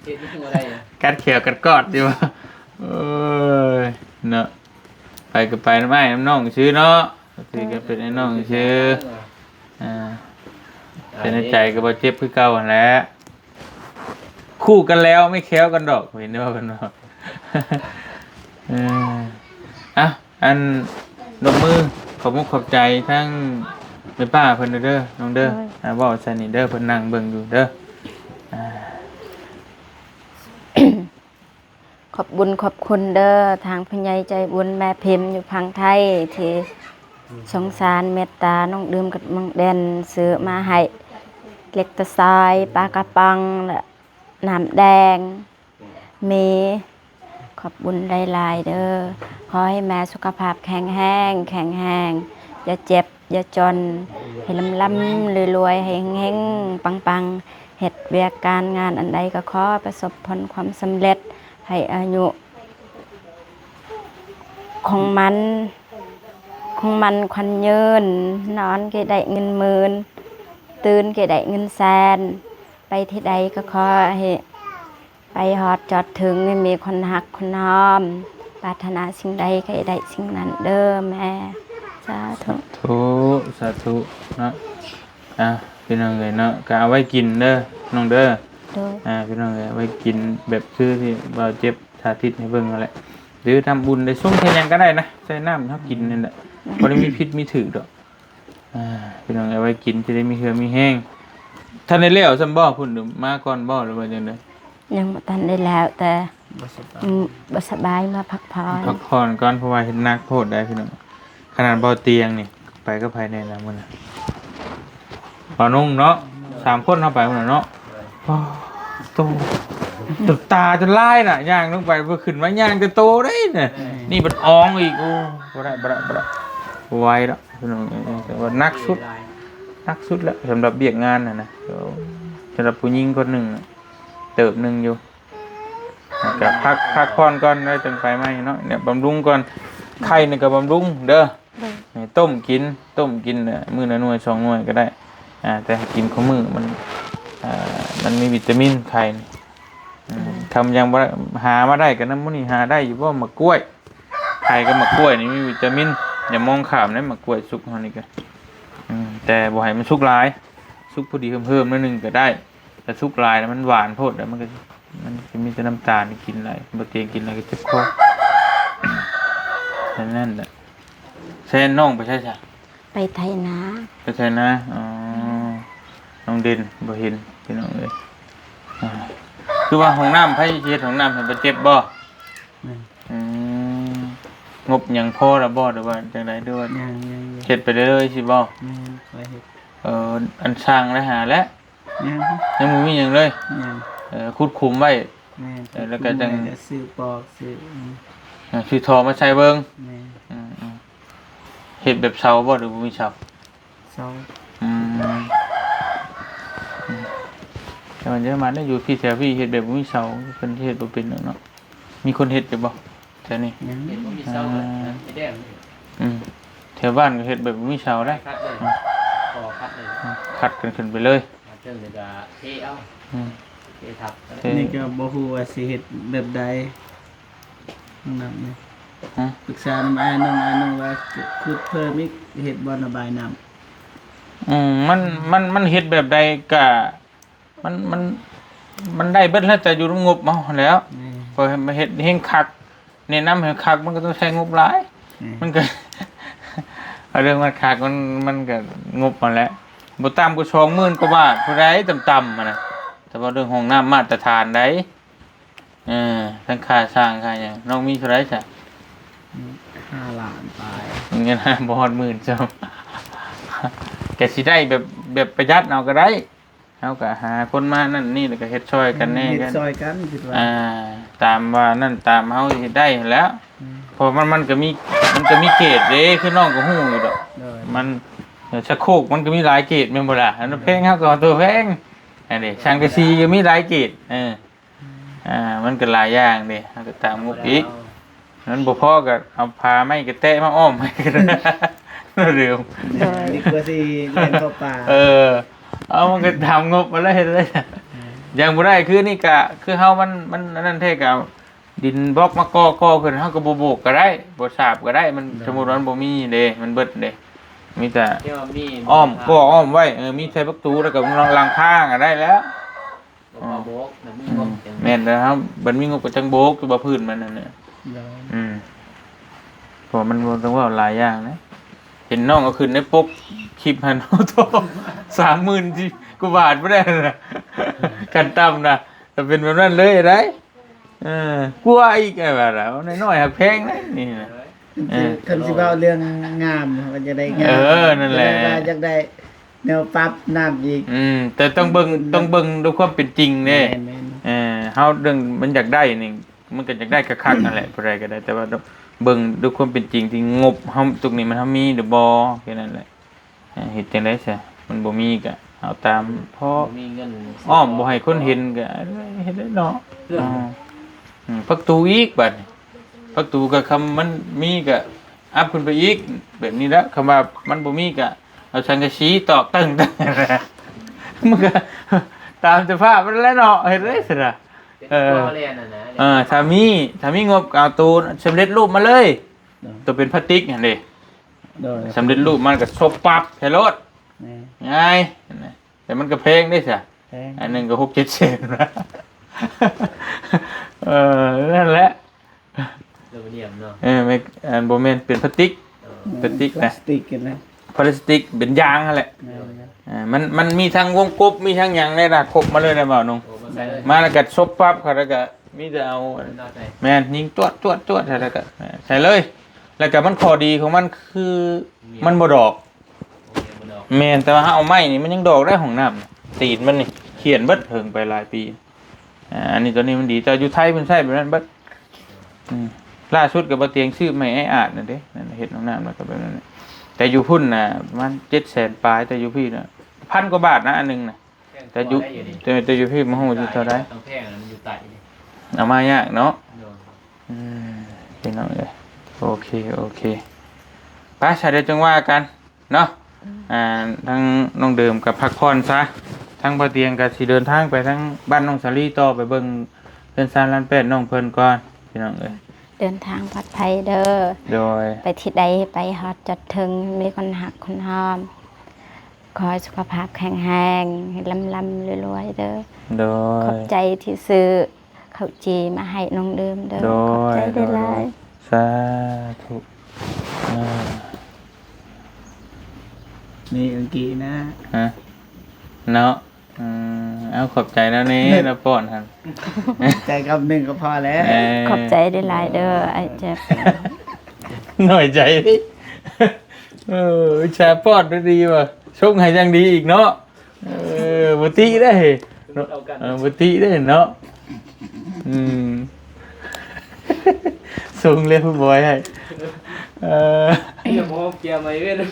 ติดยังบ่ได้ กัดเขียวกัดกอดดีว่าเอ้ยเนาะไปก็ไปน้ำไม้น้ำน้องชื่อเนาะคือก็เป็นไอ้น้องชื่อเป็นในใจก็บ่เจ็บคือเก่าหั่นแหละคู่กันแล้วไม่แค้วกันดอกเห็นว่ากันเนาะอันดอกมือขอบมุกขอบใจทั้งแม่ป้าเพิ่นเด้อน้องเด้อเว้าใส่นี่เด้อเพิ่นนั่งเบิ่งอยู่เด้อ ขอบบุญขอบคุณเด้อทางพญายใจบุญแม่พิมพ์อยู่พังไทยที่สงสารเมตตาน้องดื่มกับมังแดนซื้อมาให้เล็กตะซายปลากระปังและน้ำแดงมีขอบบุญหลายๆเด้อขอให้แม่สุขภาพแข็งแรงอย่าเจ็บอย่าจนให้ลำรวยๆให้เฮงๆปังๆเฮ็ดเวียกการงานอันใดก็ขอประสบผลความสำเร็จให้อายุของมันควันยืนนอนก็ได้เงินหมื่นตื่นก็ได้เงินแสนไปที่ใดก็ขอให้ไปฮอดจอดถึงมีคนหักคนหอมปรารถนาสิ่งใดก็ได้สิ่งนั้นเด้อแม่สาธุสาธุเนาะพี่น้องเลยเนาะก็เอาไว้กินเด้อน้องเด้อพี่น้องเลยไว้กินแบบชื่อที่เราเจ็บสาธิตให้เบิ่งนั่นแหละหรือทำบุญได้ส่งแค่ยังก็ได้นะใส่น้ำเขากินนั่นแหละบ่ได้มีพิษมีถือดอกพี่น้องเอาไว้กินจะได้มีเหือมีแห้งท่านได้แล้วซั่นบ่พุ่นมาก่อนบ่หรือว่าจังได๋ยังบ่ทันได้แล้วแต่บ่สบายมาพักผ่อนก่อนเพราะว่าเฮ็ดหนักโพดได้พี่น้องขนาดบ่เตียงนี่ไปก็ภายในแล้วมื้อน่ะบ่นุ่งเนาะ3คนเฮาไปมื้อน่ะเนาะโตตาจนลายน่ะย่างลงไปบ่ขึ้นมาย่างจะโตได้น่ะนี่มันอองอีกโอ้บ่ได้ไหวแล้วพี่น้องแต่ว่านักสุดแล้วสำหรับเบียกงานน่ะนะสำหรับผู้หญิงคนหนึ่งเติบหนึ่งอยู่ก็พักผ่อนก่อนได้จังไฟไหม้เนาะเนี่ยบำรุงก่อนไข่นี่ก็บำรุงเด้อต้มกินมื้อละหน่วย2หน่วยก็ได้แต่กินของมื้อมันมีวิตามินไข่ทำยังหามาได้กันน้ำมันนี่หาได้อยู่ว่ามะกล้วยไข่กับมะกล้วยนี่มีวิตามินอย่ามองข้ามนะมะกล้วยสุกเท่านี้ก็แต่บ่ให้มันสุกหลายสุกพอดีเพิ่มนิดนึงก็ได้แต่สุกหลายแล้วมันหวานโพดแล้วมันก็ มันจะมีแต่น้ำตาลกินอะไรบ่เตียงกินอะไรก็เจ็บคอแค่นั้นแหละแซ่น้องไปใช่จ้ะ ไปไทยนา ไปใช่นะอ๋อน้องเด่นบ่เห็นพี่น้องเอ้ยคือว่าห้องน้ำไผเฮ็ดห้องน้ำให้บ่เจ็บบ่อืมงบหยังพอละบ่หรือว่าจังได๋ด้วย ยัง เฮ็ดไปเรื่อยๆสิบ่ คอยเฮ็ด อันสร้างแล้วหาแล้ว ยัง ยังบ่มีหยังเลย ยัง ขุดคุมไว้ แม่ แล้วก็จัง ซื้อปอกซื้อ สิทอมาใช้เบิ่ง แม่ อืมเฮ็ดแบบเสาบ่หรือบ่มีเสา เซา อืมแต่มันเยอะมาได้อยู่พี่แถวพี่เฮ็ดแบบบ่มีเสาเพิ่นเฮ็ดบ่เป็นหรอกเนาะมีคนเฮ็ดอยู่บ่แถวนี้ ยัง เห็นว่ามีเสาเลยนะไอ้แดงนี่ แถวบ้านก็เฮ็ดแบบบ่มีเสาได้ คัดเลยพอคัดเลย คัดกันขึ้นไปเลย มาเติมเลยก็เทเอา อืม เททับ เท นี่ก็บ่ฮู้ว่าสิเฮ็ดแบบใดนั่นนี่ ฮะ ปรึกษาน้ำอ้ายน้องว่าขุดเพิ่มอีกเฮ็ดบ่อระบายน้ำ มันเฮ็ดแบบใดก็มันได้เบิดแล้วแต่อยู่ในงบเฮาแล้ว แม่ พอมาเฮ็ดเฮงคักแนะนำให้คักมันก็ต้องใช้งบหลาย มันก็ เอาเรื่องมันคักมันก็งบมาแล้วบ่ต่ำกว่า20,000กว่าบาทผู้ใดต่ำๆอะนะแต่ว่าเรื่องห้องน้ำมาตรฐานใดทั้งค่าสร้างค่าหยังน้องมีเท่าไหร่จ้ะ 5 ล้านปลาย เงินบ่ฮอดหมื่นจ้ะ ก็สิได้แบบประหยัดเอาก็ได้เอาก็หาคนมานั่นนี่แล้วก็เฮ็ดช่วยกันแน่ เฮ็ กั ด น ซอยกันคิดว่า ตามว่านั่นตามเฮาเฮ็ดได้หั้นแหล้วเพราะมันก็มีเกรดเด้คือน้องก็ฮู้อยู่ดอก โดย มันชักโครกมันก็มีหลายเกรดแม่นบ่ล่ะอันนั้นแพงเฮาก็เอาตัวแพงอันนี้ช่างกะซีก็มีหลายเกรดมันก็หลายอย่างเด้เฮาก็ตามงบอีกนั้นบ่พอก็เอาพาไม้กระแตะมาอ้อมให้ก็ได้เร็ว โดย นี่ก็สิเล่นเข้าป่า เอามันก็ทำงบมาเลยเลยยังบ่ได้คือนี่กะคือเฮามันนั่นเท่กะดินบล็อกมาก่อขึ้นเฮาก็บ่โบกก็ได้บ่ฉาบก็ได้มันสมมุติว่ามันบ่มีเด้มันเบิดเด้มีแต่ เที่ยวมี อ้อมก็อ้อมไว้มีใส่ประตูแล้วก็หลังคาก็ได้แล้ว บ่โบกแต่มีงบจัง แม่นนะครับมันมีงบก็จังโบกคือบ่พื้นมันนั่นน่ะ โดย เพราะมันต้องว่าหลายอย่างนะเห็นน้องเอาขึ้นในปกคลิปหันโอ้โต 30,000ที่กูบาทบ่ได้น่ะกันต่ำน่ะถ้าเป็นแบบนั้นเลยได้กลัวอีกไอ้ว่าแล้วน้อยๆหักแพงนะนี่นะ คันสิเว้าเรื่องงามก็จะได้งาม นั่นแหละ อยากได้แนวปรับน้ำอีก แต่ต้องเบิ่งด้วยความเป็นจริงเด้ แม่น เฮาเรื่องมันอยากได้นี่มันก็อยากได้คักๆนั่นแหละผู้ใดก็ได้แต่ว่าต้องเบิ่งด้วยความเป็นจริงที่งบเฮาตรงนี้มันเฮามีหรือบ่แค่นั้นแหละเฮ็ดจังได๋ซะมันบ่มีก็เอาตามพอ มีเงิน อ้อมบ่ให้คนเห็นก็เฮ็ดได้เนาะประตูอีกบัดนี้ประตูก็คำมันมีก็อัพขึ้นไปอีกแบบนี้แล้วคำว่ามันบ่มีก็เอาสังกะสีตอกตึ้งมันก็ตามสภาพมันแล้วเนาะเฮ็ดได้ซั่นน่ะ ตัวเรียนน่ะนะ ถ้ามีงบก็เอาตัวสำเร็จรูปมาเลย ตัวเป็นพลาสติกหั่นเด้ โดย สำเร็จรูปมันก็ซบปั๊บให้รถ แม่ ง่ายแต่มันก็แพงได้ซะ แพง อันหนึงก็6-7แสนนะ นั่นแหละ โดยเดียมเนาะ ไม่อันบ่แม่นเป็นพลาสติกพลาสติก พลา นะ สติกกันนะ พลาสติกเป็นยางนั่นแหละ แม่น มันมีทั้งวงกบมีทั้งหยังได้ล่ะครบมาเลยนะบ่าวนง โอ้มาใส่เลย มาแล้วก็ซบปั๊บเขาแล้วก็มีแต่เอา น่าใจ แม่นยิงตวดใส่แล้วก็ใส่เลย แล้วก็มันข้อดีของมันคือมันบ่ดอก โอเคบ่ดอก แม่นแต่ว่าถ้าเอาไม้นี่มันยังดอกได้ของน้ำตีนมันนี่เขียนเบิดเหิงไปหลายปีอันนี้ตัวนี้มันดีแต่อยู่ไทยมันใช่แบบนั้นเบิดล่าสุดกับบ่เตียงชื่อไม่ไอ้อาจนั่นเด้นั่นเฮ็ดของน้ำแล้วก็แบบนั้นแต่อยู่พุ่นน่ะประมัน700,000ปลายแต่อยู่พี่น่ะ1,000 กว่าบาทนะอันนึงน่ะแต่อยู่แต่อยู่พี่มันฮู้สิเท่าใด ต้องแพงนะมันอยู่ใต้นี่ เอามายากเนาะ โดน พี่น้องเอ้ยโอเคไป้าชาเดี๋ยวจังว่ากันเนาะทั้งน้องเดิมกับพักผ่อนซะทั้งบ่เตียงก็สิเดินทางไปทั้งบ้านน้องสาลีต่อไปเบิ่งเพิ่นซานล้าน8น้องเพิ่นก่อนพี่น้องเอ้ย เดินทางปลอดภัยเด้อ โดย ไปที่ใดไปฮอดจดถึงมีคนหักคนหอมขอให้สุขภาพแข็งแรงให้ลำรวยๆเด้อ โด ขอย บใจที่ซื้อ ข้าวจีมาให้น้องเดิมเด้อ โด ขอบ ย ใจได้หลาย สาธุอ่า นี่อังกีนะ ฮะเนาะเอาขอบใจแล้วนี่แล้วป้อนหั่น ใจกับหนึ่งก็พอแล้ว ขอบใจได้หลายเด้อไอ้เจ็บ หน่อยใจดิแชร์ป้อนได้ดีว่ะชงให้ยังดีอีกเนาะบ่ติได้บ่ติได้เนาะส่งเรียกผู้บอยให้เดี๋ยวผมเกียร์มาอีกเลย น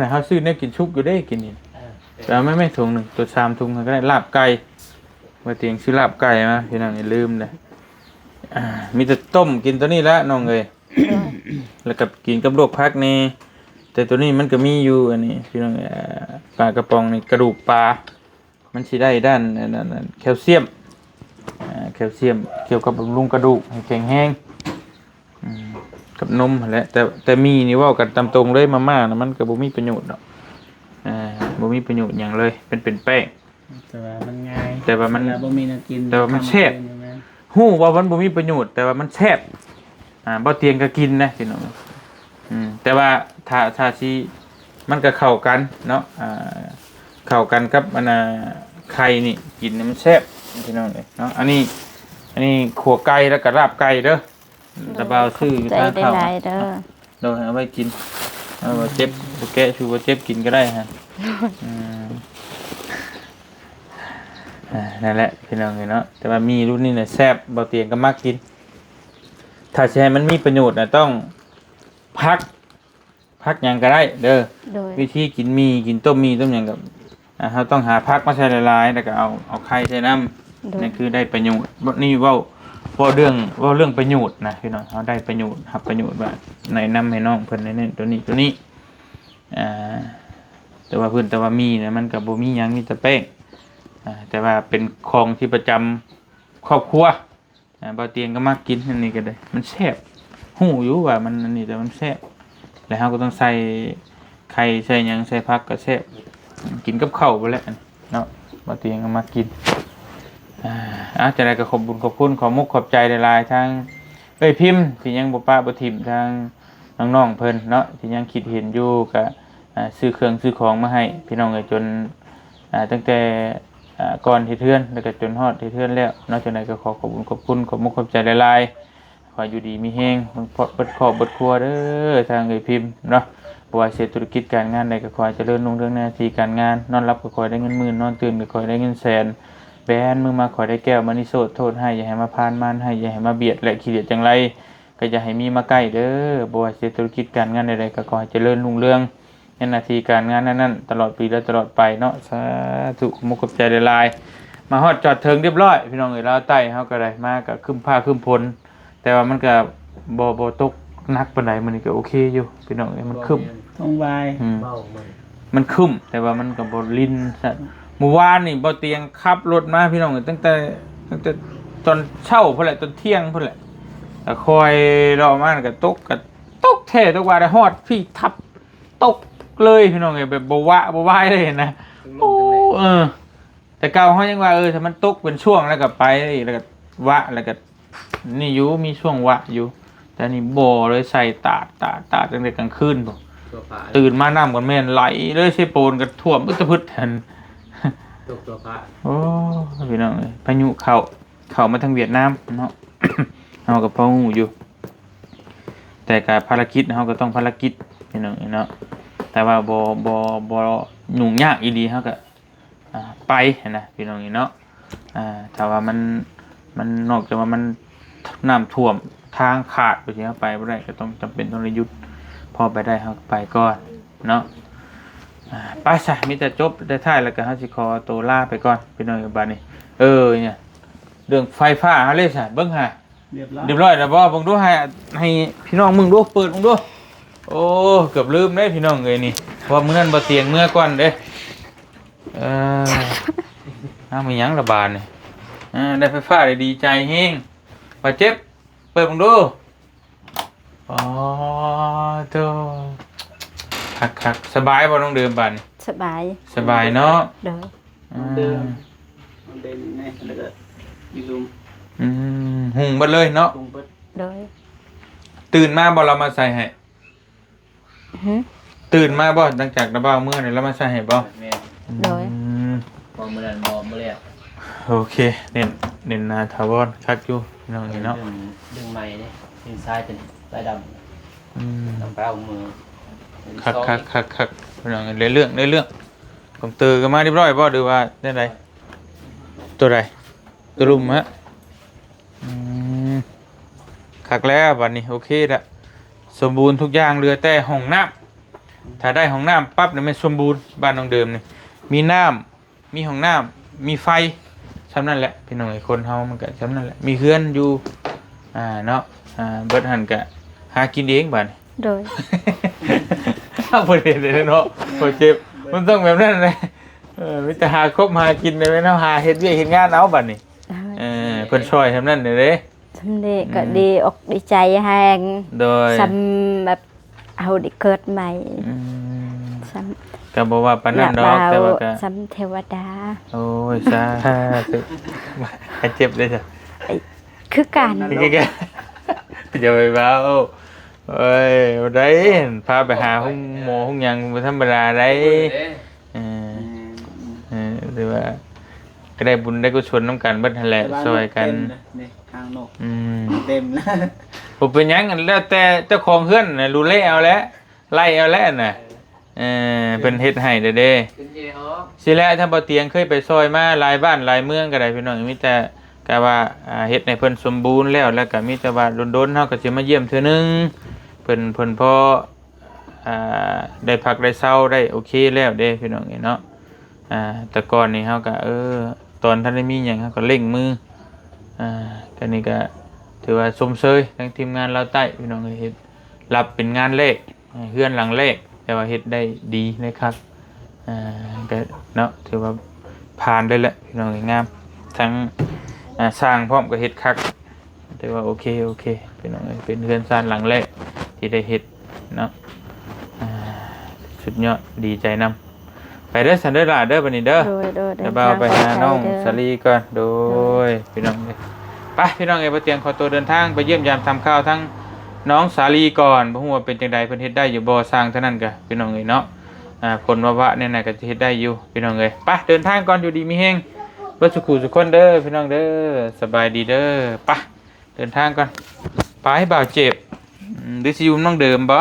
ะเขาซื้อเนี่ยกินชุบอยู่ได้กินนี่แต่ไม่ถุงหนึ่งตัว3ถุงก็ได้ลาบไก่มาเตียงซื้อลาบไก่มาพี่น้องอย่าลืมเลยมีแต่ต้มกินตัวนี้ละน้องเลยแล้วกับกินกับลวกพักนี่แต่ตัวนี้มันก็มีอยู่อันนี้พี่น้องปลากระป๋องนี่กระดูกปลามันสิได้ด้านแคลเซียมเกี่ยวกับบำรุงกระดูกให้แข็งแรงกับนมแหละแต่มีนี่ว่ากันตามตรงเลยมาม่านะมันก็บ่มีประโยชน์ดอกบ่มีประโยชน์หยังเลยเป็นแป้ง แต่ว่ามันง่าย แต่ว่ามัน บ่มีนักกิน แต่ว่ามันแซ่บ ฮู้ว่ามันบ่มีประโยชน์แต่ว่ามันแซ่บบ่เตียงก็กินนะพี่น้องแต่ว่าถ้าสิมันก็เข้ากันเนาะเข้ากันกับไข่นี่กินนี่มันแซ่บพี่น้องเอ้ยเนาะอันนี้ขัวไก่แล้วก็ลาบไก่เด้อตะเบาซื้ออยู่ ใจ ทาง ได้ เข้า หลายเด้อ โดยเอาไว้กินเอาไว้เจ็บบ่แกะชูบ่เจ็บกินก็ได้ฮะนั่นแหละพี่น้องเนาะแต่ว่ามีรุ่นนี้เนี่ยแซ่บเบาเตียงก็มักกินถ้าใช้มันมีประโยชน์นะต้องพักหยังก็ได้เด้อ โดย วิธีกินกินต้มหยังกับเราต้องหาพักมาใช้ละลายแล้วก็เอาไข่ใส่น้ำนั่นคือได้ประโยชน์นี่เว้าเรื่องประโยชน์นะพี่น้องเขาได้ประโยชน์รับประโยชน์ว่าในน้ำให้น้องเพิ่นในตัวนี้แต่ว่ามีนะมันกับบ่มีหยังมีแต่แป้งแต่ว่าเป็นของที่ประจำครอบครัวบ่เตียงก็มักกินอันนี้ก็ได้มันแซ่บฮู้อยู่ว่ามันอันนี้แต่มันแซ่บแล้วเราก็ต้องใส่ไข่ใส่หยังใส่ผักก็แซ่บกินกับข้าวไปแล้วเนาะบ่เตียงก็มักกินจะได้ก็ขอบบุญขอบคุณขอมุกขอบใจหลายๆทางพิมพ์ที่ยังบ่ป้าบ่ทิ่มทางน้องๆเพิ่นเนาะที่ยังคิดเห็นอยู่ก็ซื้อเครื่องซื้อของมาให้พี่น้องจนตั้งแต่ก่อนที่เทือนแล้วก็จนฮอดที่เทือนแล้วนอกจากนั้นก็ขอขอบคุณขอบคุณขอมุกขอบใจหลายๆขออยู่ดีมีแฮงเบิดครอบเบิดครัวเด้อทางพิมพ์เนาะบ่ว่าเศรษฐกิจการงานใดก็ขอให้เจริญรุ่งเรืองหน้าที่การงานนอนรับก็ขอให้ได้เงินหมื่นนอนตื่นก็ขอให้ได้เงินแสนแบนมือมาขอได้แก้วมานิโสดโทษให้อย่าให้มาพานมันให้อย่าให้มาเบียดและขี้เดียดจังไรก็อย่าให้มีมาใกล้เด้อบ่ว่าเศรษฐกิจการงานใดๆก็ขอให้เจริญรุ่งเรืองในหน้าที่การงานนั้นๆตลอดปีและตลอดไปเนาะสาธุมุกขอบใจหลายๆมาฮอดจอดเทิงเรียบร้อยพี่น้องเอ้ยลาวใต้เฮาก็ได้มาก็ครึ้มผ้าครึ้มพลแต่ว่ามันก็บ่ตกหนักปานใดมื้อนี้ก็โอเคอยู่พี่น้องเอ้ยมันครึ้ม ท้องวาย เบามัน มันครึ้มแต่ว่ามันก็บ่ลิ้นซะเมื่อวานนี่บ่เตียงขับรถมาพี่น้องเอ้ยตั้งแต่ตอนเช้าพุ่นแหละตอนเที่ยงพุ่นแหละก็คอยรอมาก็ตกแท้ตกว่าได้ฮอดพี่ทับตกเลยพี่น้องเอ้ยแบบบ่วายเลยนะโอ้แต่เก่าเฮายังว่าถ้ามันตกเป็นช่วงแล้วก็ไปแล้วก็วะแล้วก็นี่อยู่มีช่วงวะอยู่แต่นี่บ่เลยใส่ตาดตั้งแต่กลางคืนพุ่นตื่นมาน้ำกันแม่นไหลเลยใช่โปนก็ท่วมอึดพึดทัน ตกตัวพระ โอ้พี่น้องเอ้ยพายุเข้ามาทางเวียดนามเนาะ เฮาก็พอฮู้อยู่แต่การภารกิจเฮาก็ต้องภารกิจพี่น้องเนาะแต่ว่าบ่ยุ่งยากอีหลีเฮาก็ไปนะพี่น้องเนาะถ้าว่ามันนอกจากว่ามันน้ำท่วมทางขาดไปสิเฮาไปบ่ได้ก็ต้องจำเป็นต้องหยุดพอไปได้เฮาไปก่อนเนาะไปซะมีแต่จบได้ท้ายแล้วก็เฮาสิขอตัวลาไปก่อนพี่น้องบัดนี้เนี่ยเรื่องไฟฟ้าเฮาเลยซะเบิ่งหาเรียบร้อยแล้วบ่เบิ่งดูให้พี่น้องมึงดูเปิดมึงดูโอ้เกือบลืมเด้พี่น้องเอ้ยนี่เพราะมื้อนั้นบ่เตียงเมื่อก่อนเด้มีหยังระบาดนี่ได้ไฟฟ้าได้ดีใจแฮงบ่เจ็บเปิดมึงดูอ๋อโตคักสบายบ่น้องเดิมบัดนี้ สบาย สบายเนาะ โดย เดิมมันเป็นไงแล้วก็อยู่ลุม หุงเบิดเลยเนาะ ลุมเปิด โดย ตื่นมาบ่เรามาใส่ให้ หึ ตื่นมาบ่หลังจากระเบ้าเมื่อนี่เรามาใส่ให้บ่ แม่ โดย พอมื้อนั้นบ่มื้อแรก โอเคเน้นนาทาวอนคักอยู่น้องนี่เนาะ ดึงไม้นี่ดึงซ้ายเป็นสายดำต้องไปเอามือ คักน้องเรื่องผมตื่นกันมาเรียบร้อยบ่หรือว่าได้ไดตัวใดตัวลุมฮะคักแล้วบัดนี้โอเคละสมบูรณ์ทุกอย่างเหลือแต่ห้องน้ำถ้าได้ห้องน้ำปั๊บเนี่ยมันสมบูรณ์บ้านน้องเดิมนี่มีน้ำมีห้องน้ำมีไฟซ้ำนั่นแหละพี่น้องไอ้คนเฮามันก็ซ้ำนั่นแหละมีเฮือนอยู่เนาะเบิดหันก็หากินเองบัดนี้ โดย ถ้าบ่ได้เลยเนาะบ่เจ็บมันต้องแบบนั้นเลยมีแต่หาคบหากินได้ไหมเนาะหาเฮ็ดเวียกเฮ็ดงานเอาบัดนี้เพิ่นช่วยซ้ำนั่นเด้อ สำเร็จก็ดีอกดีใจแฮง โดย สำแบบเอาได้เกิดใหม่สำ ก็บอกว่าปานนั้นดอกแต่ว่าก็ สำเทวดา โอ้ยซาธุให้เจ็บเลยจ้ะ คือกัน แกอย่าไปเบาเอ้ยได้พาไปหาห้องหมอห้องหยังบ่ธรรมดาได้หรือว่าก็ได้บุญได้กุศลนำกันเบิดนั่นแหละช่วยกัน นี่ข้างนอก เต็มแล้วผมเป็นหยังกันแล้วแต่เจ้าของเฮือนน่ะรู้เล่เอาแล้วไล่เอาแล้วน่ะเพิ่นเฮ็ดให้เด้ ขึ้นเยฮอ สิแล้วถ้าบ่เตียงเคยไปซอยมาหลายบ้านหลายเมืองก็ได้พี่น้องมีแต่ก็ว่าเฮ็ดให้เพิ่นสมบูรณ์แล้วก็มีแต่ว่าโดนๆเฮาก็สิมาเยี่ยมเทื่อนึงเพิ่นพอได้พักได้เช้าได้โอเคแล้วเด้พี่น้องเนาะแต่ก่อนนี่เฮาก็ตอนท่านได้มีหยังเฮาก็เร่งมือก็นี่ก็ถือว่าชมเชยทั้งทีมงานเราใต้พี่น้องเฮ็ดรับเป็นงานแรกเฮือนหลังแรกแต่ว่าเฮ็ดได้ดีนะครับก็เนาะถือว่าผ่านได้แหละพี่น้องงามทั้งสร้างพร้อมกับเฮ็ดคักถือว่าโอเคพี่น้องเป็นเรือนซ่านหลังแรกที่ได้เฮ็ดเนาะสุดยอดดีใจนำไปเด้อสันเด้อล่ะเด้อบัดนี้เด้อ โดย จะเบาไปหาน้องสลีก่อนโดยพี่น้องเลยไปพี่น้องบ่เตียงขอตัวเดินทางไปเยี่ยมยามทำข้าวทั้งน้องสาลีก่อนบ่ฮู้ว่าเป็นจังไดเพิ่นเฮ็ดได้อยู่บ่สร้างเท่านั้นก็พี่น้องเอ้ยเนาะผลวะเนี่ยน่ะก็จะเฮ็ดได้อยู่พี่น้องเอ้ยไปเดินทางก่อนอยู่ดีมีแฮงเบิดสุขุสุขคนเด้อพี่น้องเด้อสบายดีเด้อไปเดินทางก่อนไปบ่าวเจ็บหรือสิอยู่น้องเดิมบ่